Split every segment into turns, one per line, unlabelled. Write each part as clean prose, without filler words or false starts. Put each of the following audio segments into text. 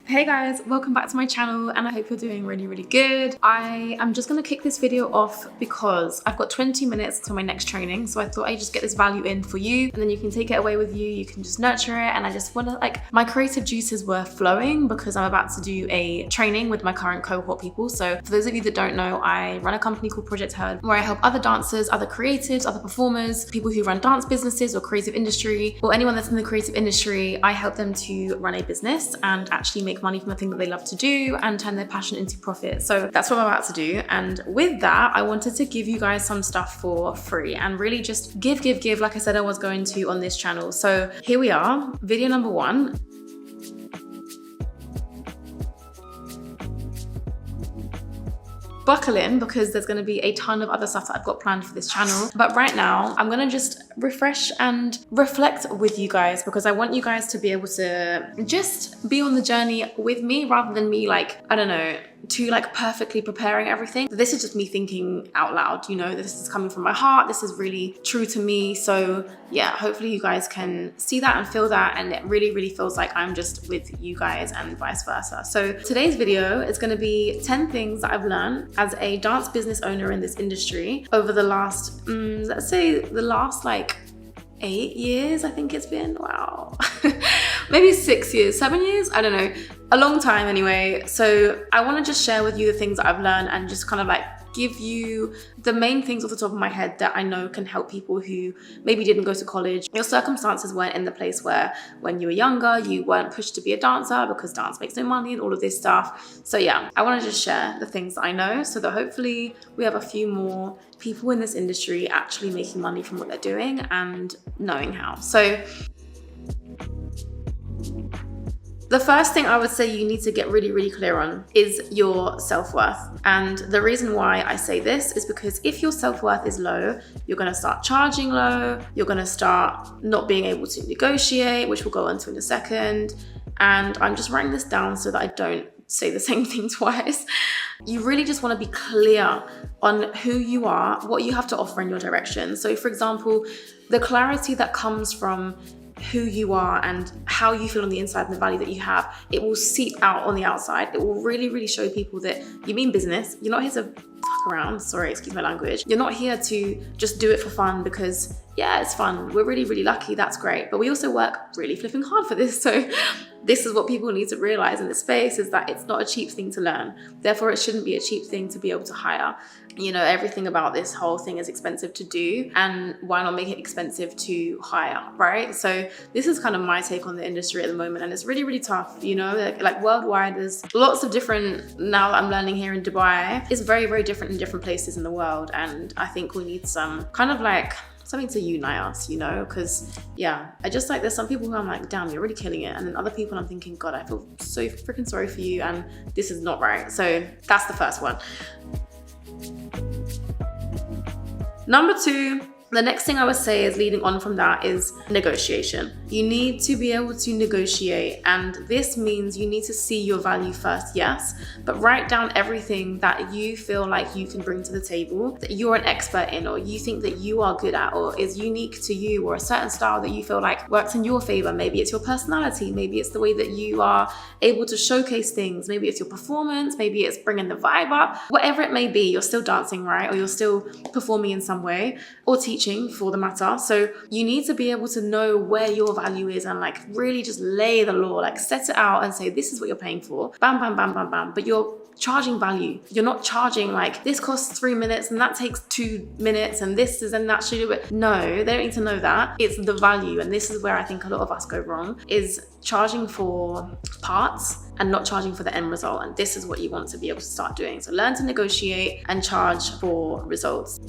Hey guys, welcome back to my channel and I hope you're doing really, really good. I am just gonna kick this video off because I've got 20 minutes to my next training. So I thought I'd just get this value in for you and then you can take it away with you. You can just nurture it. And I just wanna my creative juices were flowing because I'm about to do a training with my current cohort people. So for those of you that don't know, I run a company called Project Heard where I help other dancers, other creatives, other performers, people who run dance businesses or creative industry, or anyone that's in the creative industry. I help them to run a business and actually make money from the thing that they love to do and turn their passion into profit. So that's what I'm about to do. And with that, I wanted to give you guys some stuff for free and really just give like I said I was going to on this channel. So here we are, video number 1. Buckle in because there's going to be a ton of other stuff that I've got planned for this channel. But right now, I'm going to just refresh and reflect with you guys because I want you guys to be able to just be on the journey with me rather than me perfectly preparing everything. This is just me thinking out loud, you know, this is coming from my heart. This is really true to me. So yeah, hopefully you guys can see that and feel that. And it really, really feels like I'm just with you guys and vice versa. So today's video is going to be 10 things that I've learned as a dance business owner in this industry over the last, let's say the last 8 years, I think it's been. Wow. Maybe 6 years, 7 years, I don't know, a long time anyway. So I want to just share with you the things that I've learned and just kind of give you the main things off the top of my head that I know can help people who maybe didn't go to college. Your circumstances weren't in the place where when you were younger, you weren't pushed to be a dancer because dance makes no money and all of this stuff. So yeah, I want to just share the things that I know so that hopefully we have a few more people in this industry actually making money from what they're doing and knowing how. So the first thing I would say you need to get really, really clear on is your self-worth. And the reason why I say this is because if your self-worth is low, you're gonna start charging low, you're gonna start not being able to negotiate, which we'll go into in a second. And I'm just writing this down so that I don't say the same thing twice. You really just wanna be clear on who you are, what you have to offer in your direction. So for example, the clarity that comes from who you are and how you feel on the inside and the value that you have, it will seep out on the outside. It will really, really show people that you mean business. You're not here to fuck around. Sorry, excuse my language. You're not here to just do it for fun because yeah, it's fun. We're really, really lucky. That's great. But we also work really flipping hard for this. So this is what people need to realize in this space is that it's not a cheap thing to learn. Therefore, it shouldn't be a cheap thing to be able to hire. You know, everything about this whole thing is expensive to do, and why not make it expensive to hire, right? So this is kind of my take on the industry at the moment, and it's really, really tough, you know, like worldwide, there's lots of different, now that I'm learning here in Dubai, it's very, very different in different places in the world. And I think we need some kind of something to unite us, you know, because yeah, there's some people who I'm like, damn, you're really killing it. And then other people I'm thinking, God, I feel so freaking sorry for you and this is not right. So that's the first one. Number 2, the next thing I would say is leading on from that is negotiation. You need to be able to negotiate, and this means you need to see your value first, yes, but write down everything that you feel like you can bring to the table, that you're an expert in, or you think that you are good at, or is unique to you, or a certain style that you feel like works in your favor. Maybe it's your personality, maybe it's the way that you are able to showcase things, maybe it's your performance, maybe it's bringing the vibe up, whatever it may be. You're still dancing, right? Or you're still performing in some way, or teaching for the matter. So you need to be able to know where your value is and really just lay the law, set it out and say, this is what you're paying for. Bam, bam, bam, bam, bam. But you're charging value. You're not charging this costs 3 minutes and that takes 2 minutes and this is and that should do it. No, they don't need to know that. It's the value. And this is where I think a lot of us go wrong, is charging for parts and not charging for the end result. And this is what you want to be able to start doing. So learn to negotiate and charge for results.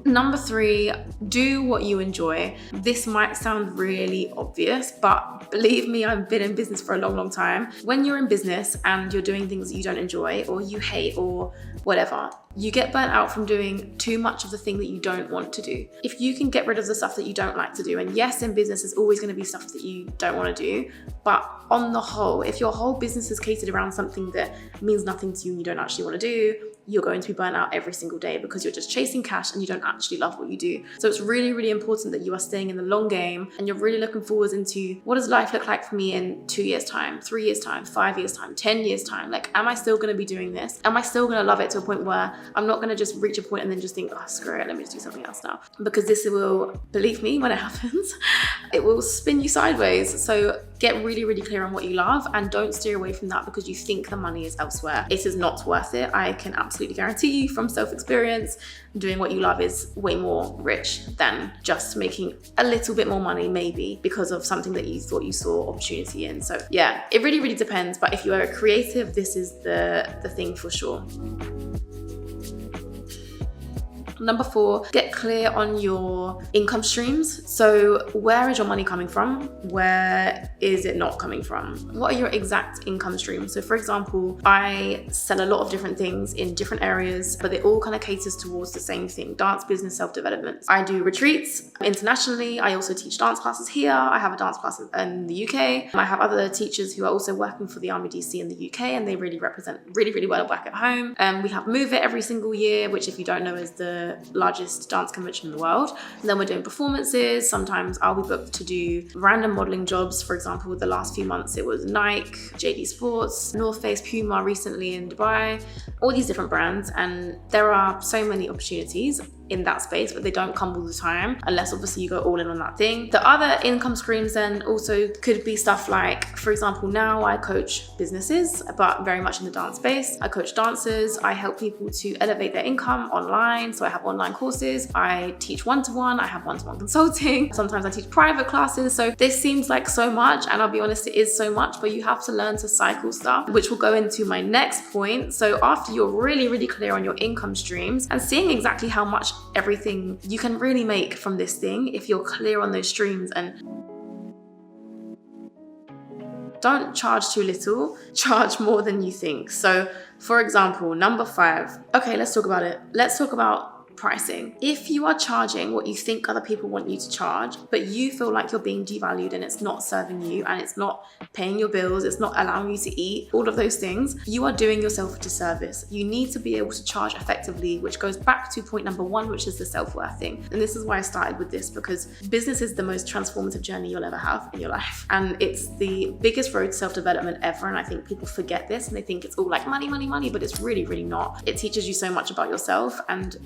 Number 3, do what you enjoy. This might sound really obvious, but believe me, I've been in business for a long, long time. When you're in business and you're doing things that you don't enjoy or you hate or whatever, you get burnt out from doing too much of the thing that you don't want to do. If you can get rid of the stuff that you don't like to do, and yes, in business, there's always going to be stuff that you don't want to do, but on the whole, if your whole business is catered around something that means nothing to you and you don't actually want to do, you're going to be burnt out every single day because you're just chasing cash and you don't actually love what you do. So it's really, really important that you are staying in the long game and you're really looking forward into what does life look like for me in 2 years time, 3 years time, 5 years time, 10 years time. Like, am I still going to be doing this? Am I still going to love it to a point where I'm not going to just reach a point and then just think, oh, screw it, let me just do something else now? Because this will, believe me, when it happens, it will spin you sideways. So get really, really clear on what you love and don't steer away from that because you think the money is elsewhere. It is not worth it. I can absolutely guarantee you from self-experience, doing what you love is way more rich than just making a little bit more money, maybe because of something that you thought you saw opportunity in. So yeah, it really, really depends. But if you are a creative, this is the thing for sure. Number 4, get clear on your income streams. So where is your money coming from? Where is it not coming from? What are your exact income streams? So for example, I sell a lot of different things in different areas, but it all kind of caters towards the same thing: dance, business, self-development. I do retreats internationally. I also teach dance classes here. I have a dance class in the UK. And I have other teachers who are also working for the Army DC in the UK, and they really represent really, really well back at home. We have Move It every single year, which if you don't know is the largest dance convention in the world. And then we're doing performances. Sometimes I'll be booked to do random modeling jobs. For example, the last few months it was Nike, JD Sports, North Face, Puma recently in Dubai, all these different brands. And there are so many opportunities in that space, but they don't come all the time unless obviously you go all in on that thing. The other income streams then also could be stuff like, for example, now I coach businesses, but very much in the dance space. I coach dancers. I help people to elevate their income online. So I have online courses. I teach one-to-one. I have one-to-one consulting. Sometimes I teach private classes. So this seems like so much, and I'll be honest, it is so much, but you have to learn to cycle stuff, which will go into my next point. So after you're really, really clear on your income streams and seeing exactly how much everything you can really make from this thing, if you're clear on those streams, and don't charge too little, charge more than you think. So for example, number 5, okay, let's talk about it. Let's talk about pricing. If you are charging what you think other people want you to charge, but you feel like you're being devalued and it's not serving you and it's not paying your bills, it's not allowing you to eat, all of those things, you are doing yourself a disservice. You need to be able to charge effectively, which goes back to point number 1, which is the self-worth thing. And this is why I started with this, because business is the most transformative journey you'll ever have in your life. And it's the biggest road to self-development ever. And I think people forget this and they think it's all like money, money, money, but it's really, really not. It teaches you so much about yourself. And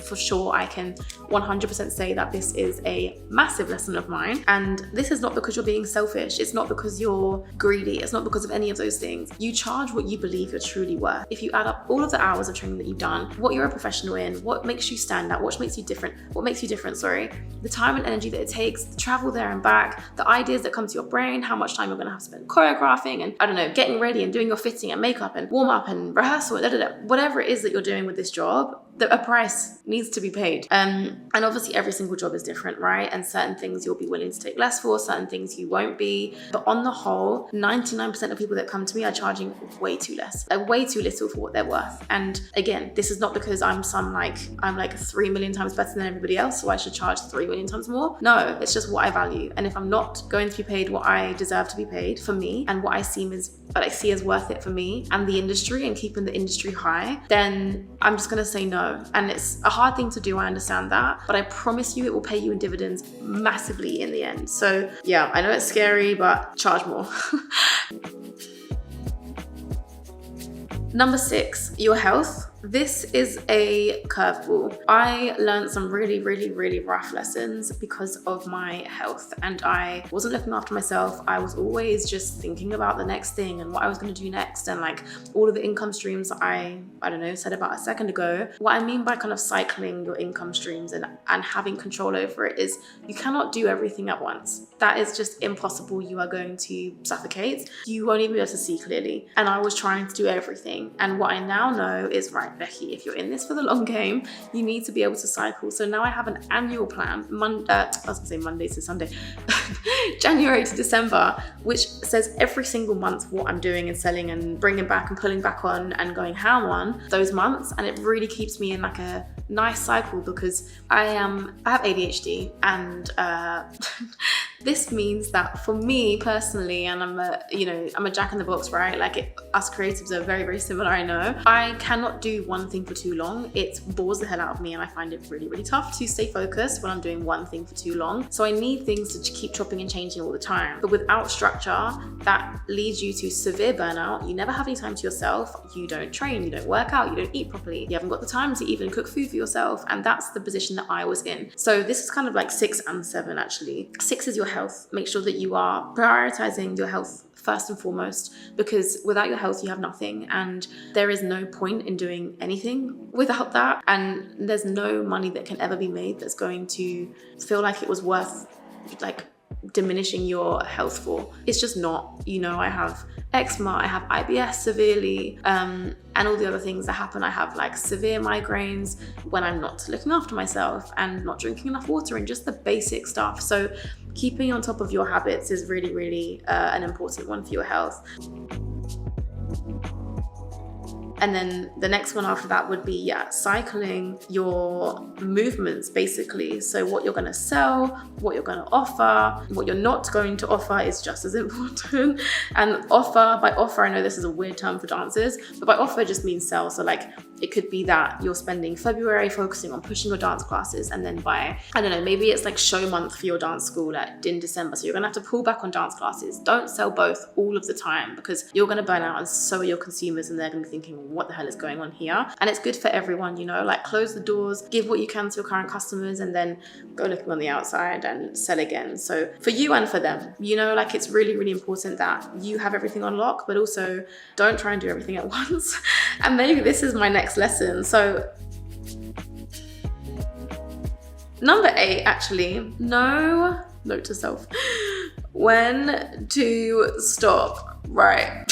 for sure, I can 100% say that this is a massive lesson of mine. And this is not because you're being selfish. It's not because you're greedy. It's not because of any of those things. You charge what you believe you're truly worth. If you add up all of the hours of training that you've done, what you're a professional in, what makes you stand out, what makes you different, the time and energy that it takes, the travel there and back, the ideas that come to your brain, how much time you're going to have to spend choreographing and, I don't know, getting ready and doing your fitting and makeup and warm up and rehearsal, whatever it is that you're doing with this job, a price needs to be paid. And obviously every single job is different, right? And certain things you'll be willing to take less for, certain things you won't be. But on the whole, 99% of people that come to me are charging way too less, way too little for what they're worth. And again, this is not because I'm like 3 million times better than everybody else, so I should charge 3 million times more. No, it's just what I value. And if I'm not going to be paid what I deserve to be paid for me and what I see as worth it for me and the industry and keeping the industry high, then I'm just gonna say no. And it's a hard thing to do, I understand that, but I promise you it will pay you in dividends massively in the end. So yeah, I know it's scary, but charge more. Number 6, your health. This is a curveball. I learned some really, really, really rough lessons because of my health, and I wasn't looking after myself. I was always just thinking about the next thing and what I was going to do next, and like all of the income streams I don't know, said about a second ago. What I mean by kind of cycling your income streams and having control over it is you cannot do everything at once. That is just impossible. You are going to suffocate. You won't even be able to see clearly. And I was trying to do everything. And what I now know is, right, Beckie, if you're in this for the long game, you need to be able to cycle. So now I have an annual plan, I was gonna say Monday to Sunday, January to December, which says every single month what I'm doing and selling and bringing back and pulling back on and going ham on those months. And it really keeps me in like a nice cycle because I have ADHD, and this means that for me personally, and I'm a jack in the box, right? Like us creatives are very, very similar, I know. I cannot do do one thing for too long, it bores the hell out of me, and I find it really, really tough to stay focused when I'm doing one thing for too long. So I need things to keep chopping and changing all the time. But without structure, that leads you to severe burnout. You never have any time to yourself. You don't train, you don't work out, you don't eat properly. You haven't got the time to even cook food for yourself. And that's the position that I was in. So this is kind of like 6 and 7 actually. 6 is your health. Make sure that you are prioritizing your health first and foremost, because without your health, you have nothing. And there is no point in doing anything without that. And there's no money that can ever be made that's going to feel like it was worth like diminishing your health for. It's just not. You know, I have eczema, I have IBS severely, and all the other things that happen. I have like severe migraines when I'm not looking after myself and not drinking enough water and just the basic stuff. So keeping on top of your habits is really, really an important one for your health. And then the next one after that would be, cycling your movements basically. So what you're gonna sell, what you're gonna offer, what you're not going to offer is just as important. And by offer, I know this is a weird term for dancers, but by offer just means sell. So like, it could be that you're spending February focusing on pushing your dance classes, and then by, I don't know, maybe it's like show month for your dance school in December. So you're gonna have to pull back on dance classes. Don't sell both all of the time, because you're gonna burn out and so are your consumers, and they're gonna be thinking, what the hell is going on here? And it's good for everyone, you know, like close the doors, give what you can to your current customers, and then go looking on the outside and sell again. So for you and for them, you know, like it's really, really important that you have everything on lock, but also don't try and do everything at once. And maybe this is my next lesson. So number 8, actually, note to self when to stop. Right.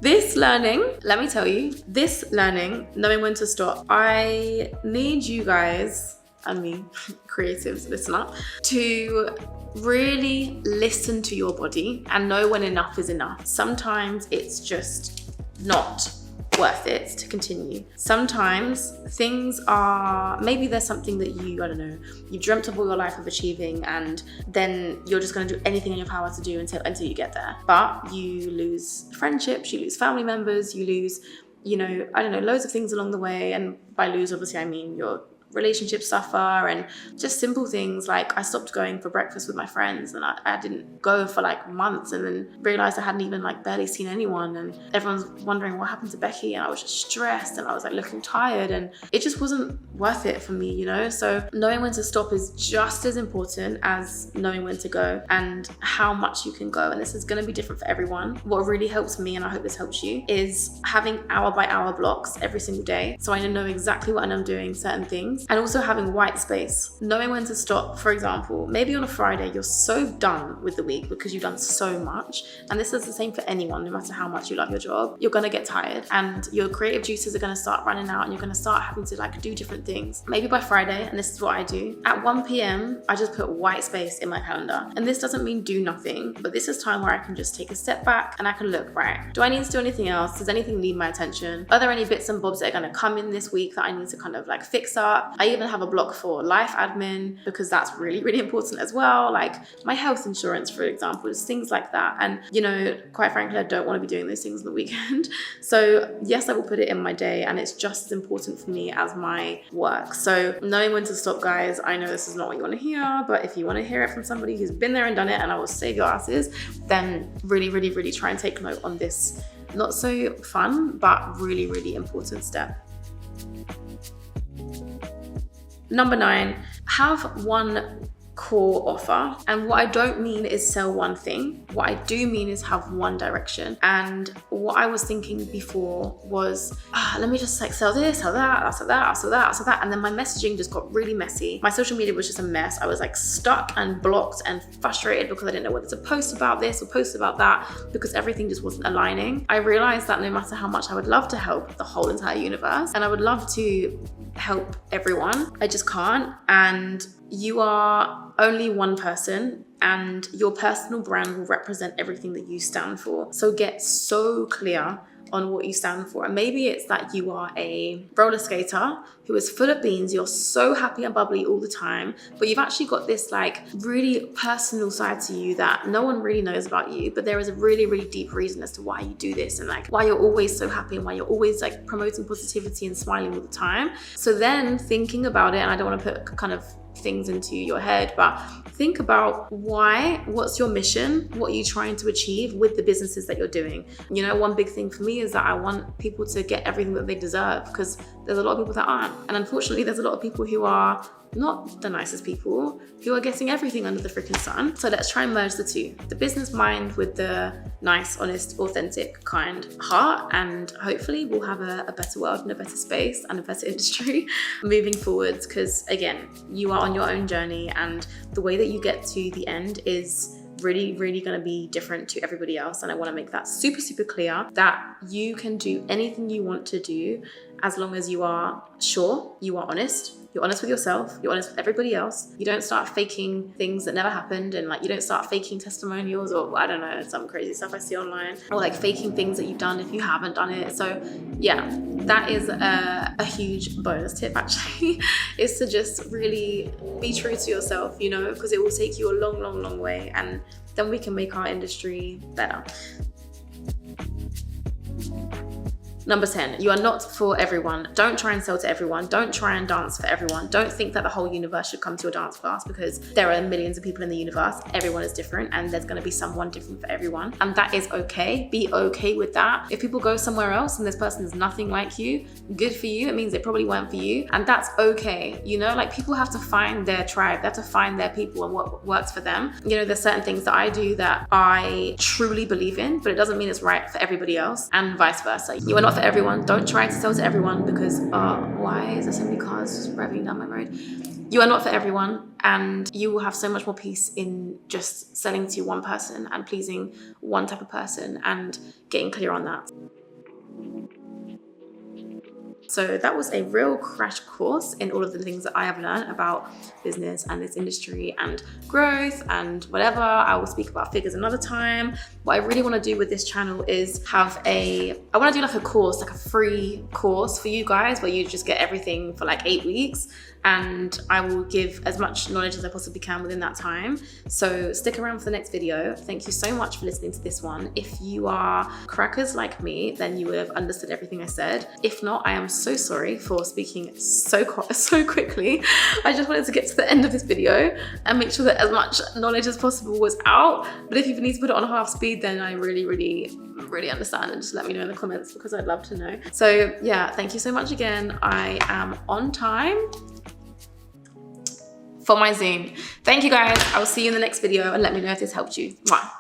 This learning, let me tell you, knowing when to stop, I need you guys, and me, creatives, listen up, to really listen to your body and know when enough is enough. Sometimes it's just not worth it to continue. Sometimes things are, maybe there's something that you, I don't know, you've dreamt of all your life of achieving, and then you're just going to do anything in your power to do until you get there. But you lose friendships, you lose family members, you lose, you know, I don't know, loads of things along the way. And by lose, obviously, I mean your relationships suffer, and just simple things like I stopped going for breakfast with my friends, and I didn't go for like months, and then realized I hadn't even like barely seen anyone, and everyone's wondering what happened to Beckie, and I was just stressed, and I was like looking tired, and it just wasn't worth it for me, you know. So knowing when to stop is just as important as knowing when to go and how much you can go. And this is going to be different for everyone. What really helps me, and I hope this helps you, is having hour by hour blocks every single day, so I know exactly when I'm doing certain things. And also having white space, knowing when to stop. For example, maybe on a Friday, you're so done with the week because you've done so much. And this is the same for anyone, no matter how much you love your job, you're gonna get tired and your creative juices are gonna start running out, and you're gonna start having to like do different things. Maybe by Friday, and this is what I do, at 1 p.m, I just put white space in my calendar. And this doesn't mean do nothing, but this is time where I can just take a step back and I can look, right, do I need to do anything else? Does anything need my attention? Are there any bits and bobs that are gonna come in this week that I need to kind of like fix up? I even have a block for life admin, because that's really, really important as well. Like my health insurance, for example, is things like that. And, you know, quite frankly, I don't want to be doing those things on the weekend. So yes, I will put it in my day, and it's just as important for me as my work. So knowing when to stop, guys, I know this is not what you want to hear, but if you want to hear it from somebody who's been there and done it, and I will save your asses, then really, really, really try and take note on this not so fun, but really, really important step. Number 9, have one core offer. And what I don't mean is sell one thing. What I do mean is have one direction. And what I was thinking before was, let me just like sell this, sell that, I'll sell that, I'll sell that, I'll sell that. And then my messaging just got really messy. My social media was just a mess. I was like stuck and blocked and frustrated because I didn't know whether to post about this or post about that, because everything just wasn't aligning. I realized that no matter how much I would love to help the whole entire universe, and I would love to help everyone, I just can't. And you are only one person and your personal brand will represent everything that you stand for. So get so clear on what you stand for. And maybe it's that you are a roller skater who is full of beans, you're so happy and bubbly all the time, but you've actually got this like really personal side to you that no one really knows about you, but there is a really, really deep reason as to why you do this and like why you're always so happy and why you're always like promoting positivity and smiling all the time. So then thinking about it, and I don't want to put kind of things into your head, but think about what's your mission, what are you trying to achieve with the businesses that you're doing. You know, one big thing for me is that I want people to get everything that they deserve, because there's a lot of people that aren't, and unfortunately there's a lot of people who are not the nicest people who are getting everything under the freaking sun. So let's try and merge the two, the business mind with the nice, honest, authentic, kind heart, and hopefully we'll have a better world and a better space and a better industry moving forwards. Because again, you are on your own journey, and the way that you get to the end is really, really going to be different to everybody else. And I want to make that super, super clear that you can do anything you want to do as long as you are sure, you are honest. You're honest with yourself, you're honest with everybody else. You don't start faking things that never happened, and like you don't start faking testimonials or I don't know, some crazy stuff I see online, or like faking things that you've done if you haven't done it. So yeah, that is a huge bonus tip actually, is to just really be true to yourself, you know, because it will take you a long, long, long way, and then we can make our industry better. Number 10, you are not for everyone. Don't try and sell to everyone. Don't try and dance for everyone. Don't think that the whole universe should come to your dance class, because there are millions of people in the universe. Everyone is different, and there's going to be someone different for everyone. And that is okay. Be okay with that. If people go somewhere else and this person is nothing like you, good for you. It means they probably weren't for you. And that's okay. You know, like people have to find their tribe. They have to find their people and what works for them. You know, there's certain things that I do that I truly believe in, but it doesn't mean it's right for everybody else, and vice versa. You are not for everyone. Don't try to sell to everyone, because why is there so many cars just revving down my road? You are not for everyone, and you will have so much more peace in just selling to one person and pleasing one type of person and getting clear on that. So that was a real crash course in all of the things that I have learned about business and this industry and growth and whatever. I will speak about figures another time. What I really want to do with this channel is I want to do like a course, like a free course for you guys where you just get everything for like 8 weeks, and I will give as much knowledge as I possibly can within that time. So stick around for the next video. Thank you so much for listening to this one. If you are crackers like me, then you would have understood everything I said. If not, I am so sorry for speaking so quickly. I just wanted to get to the end of this video and make sure that as much knowledge as possible was out. But if you need to put it on half speed, then I really, really, really understand, and just let me know in the comments, because I'd love to know. So yeah, thank you so much again. I am on time for my Zoom. Thank you guys. I will see you in the next video, and let me know if this helped you. Mwah.